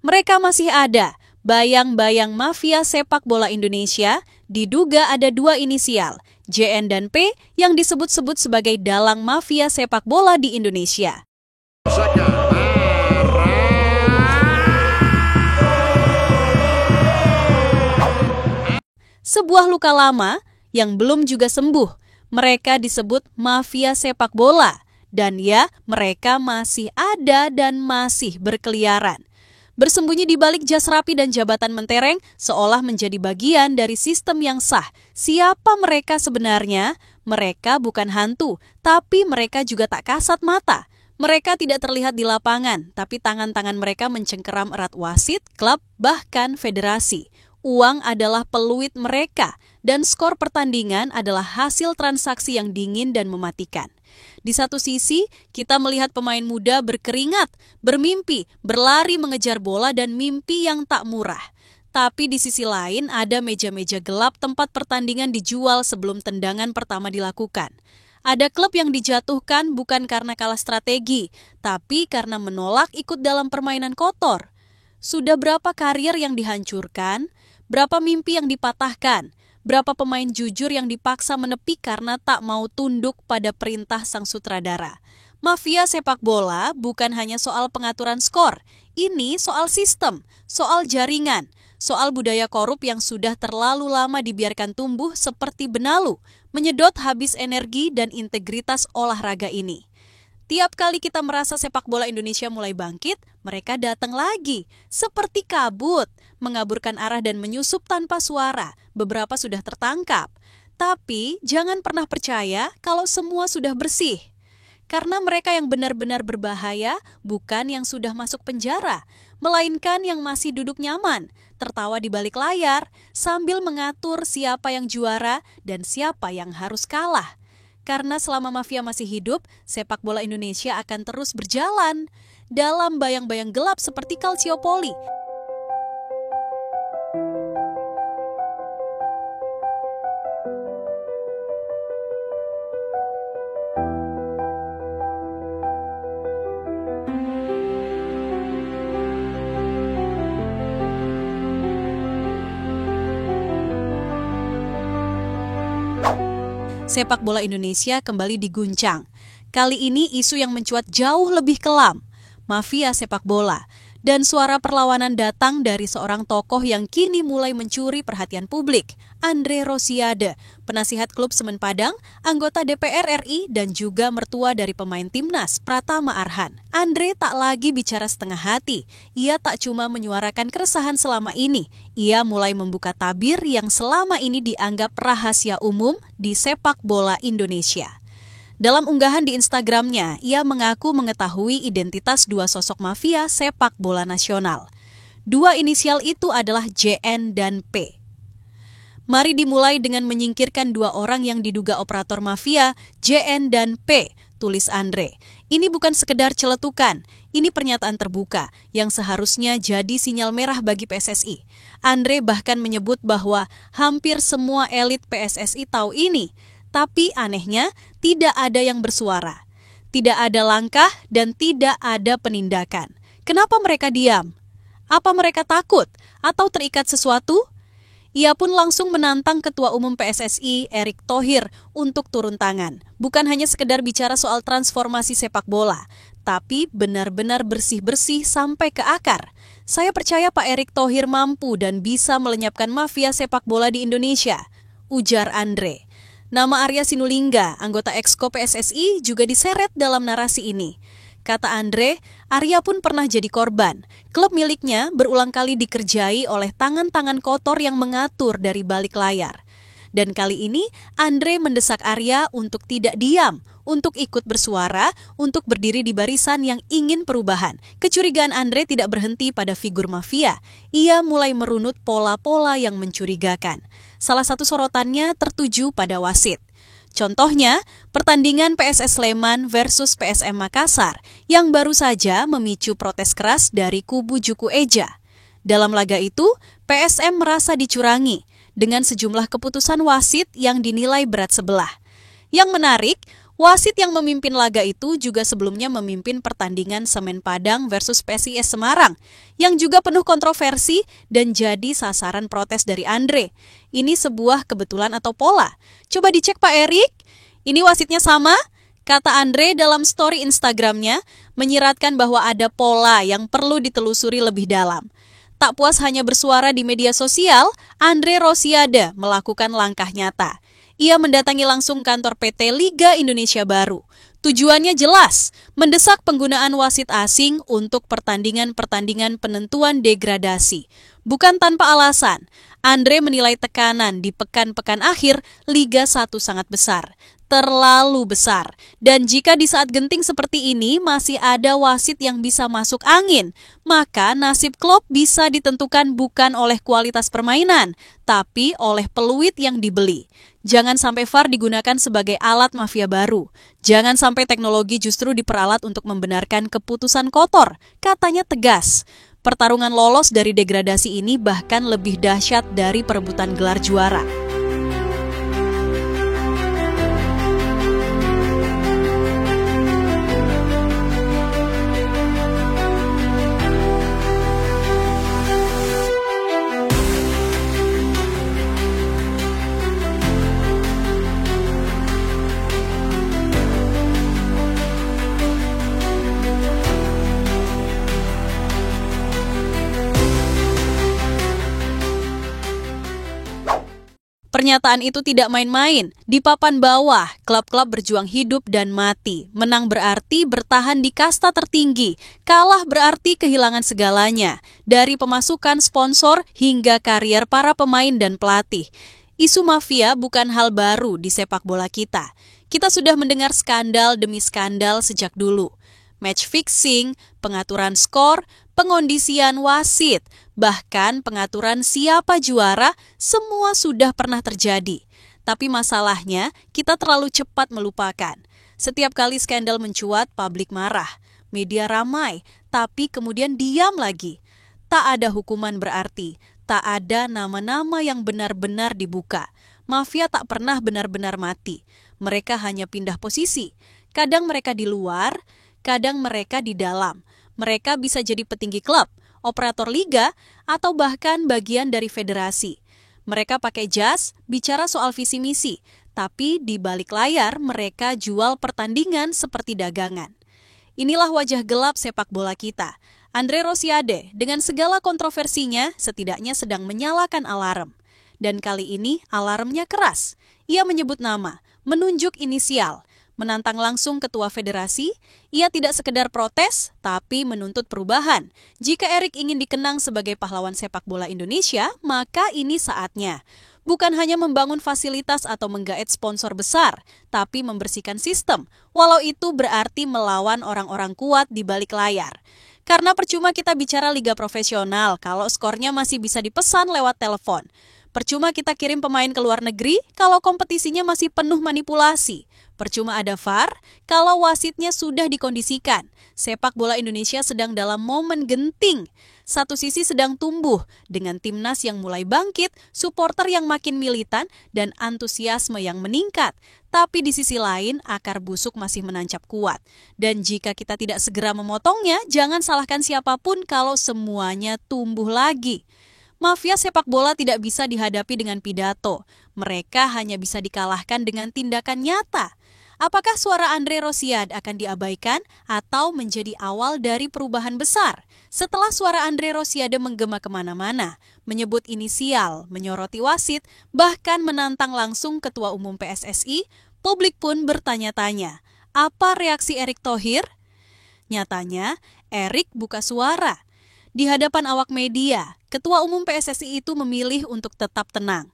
Mereka masih ada, bayang-bayang mafia sepak bola Indonesia, diduga ada 2 inisial, JN dan P, yang disebut-sebut sebagai dalang mafia sepak bola di Indonesia. Sebuah luka lama yang belum juga sembuh, mereka disebut mafia sepak bola. Dan ya, mereka masih ada dan masih berkeliaran. Bersembunyi di balik jas rapi dan jabatan mentereng, seolah menjadi bagian dari sistem yang sah. Siapa mereka sebenarnya? Mereka bukan hantu, tapi mereka juga tak kasat mata. Mereka tidak terlihat di lapangan, tapi tangan-tangan mereka mencengkeram erat wasit, klub, bahkan federasi. Uang adalah peluit mereka, dan skor pertandingan adalah hasil transaksi yang dingin dan mematikan. Di satu sisi, kita melihat pemain muda berkeringat, bermimpi, berlari mengejar bola dan mimpi yang tak murah. Tapi di sisi lain ada meja-meja gelap tempat pertandingan dijual sebelum tendangan pertama dilakukan. Ada klub yang dijatuhkan bukan karena kalah strategi, tapi karena menolak ikut dalam permainan kotor. Sudah berapa karier yang dihancurkan? Berapa mimpi yang dipatahkan? Berapa pemain jujur yang dipaksa menepi karena tak mau tunduk pada perintah sang sutradara? Mafia sepak bola bukan hanya soal pengaturan skor. Ini soal sistem, soal jaringan, soal budaya korup yang sudah terlalu lama dibiarkan tumbuh seperti benalu, menyedot habis energi dan integritas olahraga ini. Tiap kali kita merasa sepak bola Indonesia mulai bangkit, mereka datang lagi, seperti kabut, mengaburkan arah dan menyusup tanpa suara. Beberapa sudah tertangkap. Tapi jangan pernah percaya kalau semua sudah bersih. Karena mereka yang benar-benar berbahaya bukan yang sudah masuk penjara, melainkan yang masih duduk nyaman, tertawa di balik layar, sambil mengatur siapa yang juara dan siapa yang harus kalah. Karena selama mafia masih hidup, sepak bola Indonesia akan terus berjalan dalam bayang-bayang gelap seperti Calciopoli. Sepak bola Indonesia kembali diguncang. Kali ini isu yang mencuat jauh lebih kelam, mafia sepak bola. Dan suara perlawanan datang dari seorang tokoh yang kini mulai mencuri perhatian publik, Andre Rosiade, penasihat klub Semen Padang, anggota DPR RI dan juga mertua dari pemain timnas Pratama Arhan. Andre tak lagi bicara setengah hati, ia tak cuma menyuarakan keresahan selama ini, ia mulai membuka tabir yang selama ini dianggap rahasia umum di sepak bola Indonesia. Dalam unggahan di Instagramnya, ia mengaku mengetahui identitas 2 sosok mafia sepak bola nasional. 2 inisial itu adalah JN dan P. Mari dimulai dengan menyingkirkan 2 orang yang diduga operator mafia, JN dan P, tulis Andre. Ini bukan sekedar celetukan, ini pernyataan terbuka yang seharusnya jadi sinyal merah bagi PSSI. Andre bahkan menyebut bahwa hampir semua elit PSSI tahu ini. Tapi anehnya, tidak ada yang bersuara. Tidak ada langkah dan tidak ada penindakan. Kenapa mereka diam? Apa mereka takut atau terikat sesuatu? Ia pun langsung menantang Ketua Umum PSSI, Erick Thohir, untuk turun tangan. Bukan hanya sekedar bicara soal transformasi sepak bola, tapi benar-benar bersih-bersih sampai ke akar. Saya percaya Pak Erick Thohir mampu dan bisa melenyapkan mafia sepak bola di Indonesia, ujar Andre. Nama Arya Sinulinga, anggota Exco PSSI, juga diseret dalam narasi ini. Kata Andre, Arya pun pernah jadi korban. Klub miliknya berulang kali dikerjai oleh tangan-tangan kotor yang mengatur dari balik layar. Dan kali ini, Andre mendesak Arya untuk tidak diam, untuk ikut bersuara, untuk berdiri di barisan yang ingin perubahan. Kecurigaan Andre tidak berhenti pada figur mafia. Ia mulai merunut pola-pola yang mencurigakan. Salah satu sorotannya tertuju pada wasit. Contohnya, pertandingan PSS Sleman versus PSM Makassar yang baru saja memicu protes keras dari kubu Juku Eja. Dalam laga itu, PSM merasa dicurangi dengan sejumlah keputusan wasit yang dinilai berat sebelah. Yang menarik, Wasit yang memimpin laga itu juga sebelumnya memimpin pertandingan Semen Padang versus PSIS Semarang, yang juga penuh kontroversi dan jadi sasaran protes dari Andre. Ini sebuah kebetulan atau pola? Coba dicek Pak Erik, ini wasitnya sama? Kata Andre dalam story Instagramnya, menyiratkan bahwa ada pola yang perlu ditelusuri lebih dalam. Tak puas hanya bersuara di media sosial, Andre Rosiade melakukan langkah nyata. Ia mendatangi langsung kantor PT Liga Indonesia Baru. Tujuannya jelas, mendesak penggunaan wasit asing untuk pertandingan-pertandingan penentuan degradasi. Bukan tanpa alasan, Andre menilai tekanan di pekan-pekan akhir Liga 1 sangat besar. Terlalu besar. Dan jika di saat genting seperti ini masih ada wasit yang bisa masuk angin, maka nasib klub bisa ditentukan bukan oleh kualitas permainan, tapi oleh peluit yang dibeli. Jangan sampai VAR digunakan sebagai alat mafia baru. Jangan sampai teknologi justru diperalat untuk membenarkan keputusan kotor, katanya tegas. Pertarungan lolos dari degradasi ini bahkan lebih dahsyat dari perebutan gelar juara. Pernyataan itu tidak main-main. Di papan bawah, klub-klub berjuang hidup dan mati. Menang berarti bertahan di kasta tertinggi. Kalah berarti kehilangan segalanya. Dari pemasukan sponsor hingga karier para pemain dan pelatih. Isu mafia bukan hal baru di sepak bola kita. Kita sudah mendengar skandal demi skandal sejak dulu. Match fixing, pengaturan skor, pengondisian wasit, bahkan pengaturan siapa juara, semua sudah pernah terjadi. Tapi masalahnya, kita terlalu cepat melupakan. Setiap kali skandal mencuat, publik marah, media ramai, tapi kemudian diam lagi. Tak ada hukuman berarti, tak ada nama-nama yang benar-benar dibuka. Mafia tak pernah benar-benar mati. Mereka hanya pindah posisi. Kadang mereka di luar, kadang mereka di dalam. Mereka bisa jadi petinggi klub, operator liga, atau bahkan bagian dari federasi. Mereka pakai jas, bicara soal visi misi, tapi di balik layar mereka jual pertandingan seperti dagangan. Inilah wajah gelap sepak bola kita. Andre Rosiade dengan segala kontroversinya setidaknya sedang menyalakan alarm. Dan kali ini alarmnya keras. Ia menyebut nama, menunjuk inisial, menantang langsung ketua federasi. Ia tidak sekedar protes, tapi menuntut perubahan. Jika Erik ingin dikenang sebagai pahlawan sepak bola Indonesia, maka ini saatnya. Bukan hanya membangun fasilitas atau menggaet sponsor besar, tapi membersihkan sistem, walau itu berarti melawan orang-orang kuat di balik layar. Karena percuma kita bicara liga profesional kalau skornya masih bisa dipesan lewat telepon. Percuma kita kirim pemain ke luar negeri kalau kompetisinya masih penuh manipulasi. Percuma ada VAR kalau wasitnya sudah dikondisikan. Sepak bola Indonesia sedang dalam momen genting. Satu sisi sedang tumbuh dengan timnas yang mulai bangkit, supporter yang makin militan, dan antusiasme yang meningkat. Tapi di sisi lain, akar busuk masih menancap kuat. Dan jika kita tidak segera memotongnya, jangan salahkan siapapun kalau semuanya tumbuh lagi. Mafia sepak bola tidak bisa dihadapi dengan pidato. Mereka hanya bisa dikalahkan dengan tindakan nyata. Apakah suara Andre Rosiade akan diabaikan atau menjadi awal dari perubahan besar? Setelah suara Andre Rosiade menggema kemana-mana, menyebut inisial, menyoroti wasit, bahkan menantang langsung Ketua Umum PSSI, publik pun bertanya-tanya, apa reaksi Erick Thohir? Nyatanya, Erick buka suara. Di hadapan awak media, Ketua Umum PSSI itu memilih untuk tetap tenang.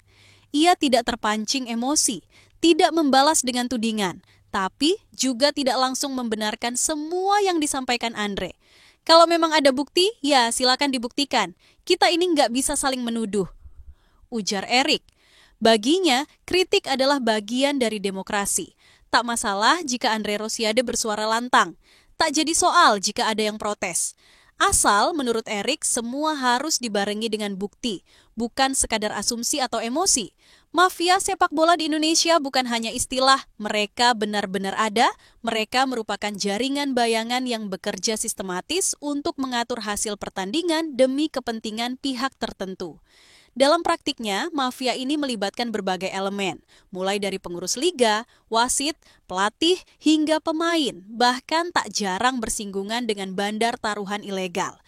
Ia tidak terpancing emosi, tidak membalas dengan tudingan, tapi juga tidak langsung membenarkan semua yang disampaikan Andre. Kalau memang ada bukti, ya silakan dibuktikan. Kita ini nggak bisa saling menuduh, ujar Erick. Baginya, kritik adalah bagian dari demokrasi. Tak masalah jika Andre Rosiade bersuara lantang. Tak jadi soal jika ada yang protes. Asal, menurut Erick, semua harus dibarengi dengan bukti, bukan sekadar asumsi atau emosi. Mafia sepak bola di Indonesia bukan hanya istilah, mereka benar-benar ada, mereka merupakan jaringan bayangan yang bekerja sistematis untuk mengatur hasil pertandingan demi kepentingan pihak tertentu. Dalam praktiknya, mafia ini melibatkan berbagai elemen, mulai dari pengurus liga, wasit, pelatih, hingga pemain, bahkan tak jarang bersinggungan dengan bandar taruhan ilegal.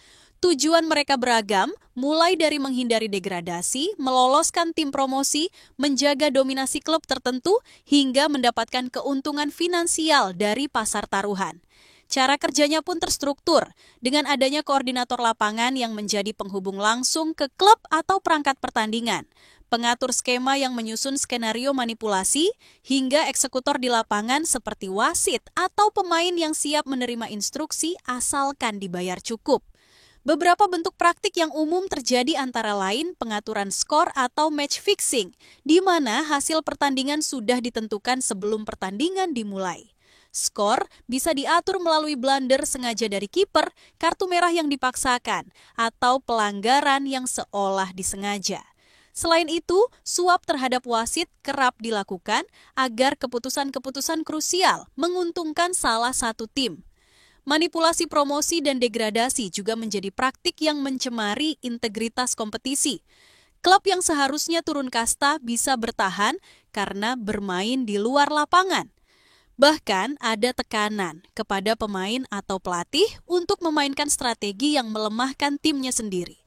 Tujuan mereka beragam, mulai dari menghindari degradasi, meloloskan tim promosi, menjaga dominasi klub tertentu, hingga mendapatkan keuntungan finansial dari pasar taruhan. Cara kerjanya pun terstruktur, dengan adanya koordinator lapangan yang menjadi penghubung langsung ke klub atau perangkat pertandingan, pengatur skema yang menyusun skenario manipulasi, hingga eksekutor di lapangan seperti wasit atau pemain yang siap menerima instruksi asalkan dibayar cukup. Beberapa bentuk praktik yang umum terjadi antara lain pengaturan skor atau match fixing, di mana hasil pertandingan sudah ditentukan sebelum pertandingan dimulai. Skor bisa diatur melalui blunder sengaja dari kiper, kartu merah yang dipaksakan, atau pelanggaran yang seolah disengaja. Selain itu, suap terhadap wasit kerap dilakukan agar keputusan-keputusan krusial menguntungkan salah satu tim. Manipulasi promosi dan degradasi juga menjadi praktik yang mencemari integritas kompetisi. Klub yang seharusnya turun kasta bisa bertahan karena bermain di luar lapangan. Bahkan ada tekanan kepada pemain atau pelatih untuk memainkan strategi yang melemahkan timnya sendiri.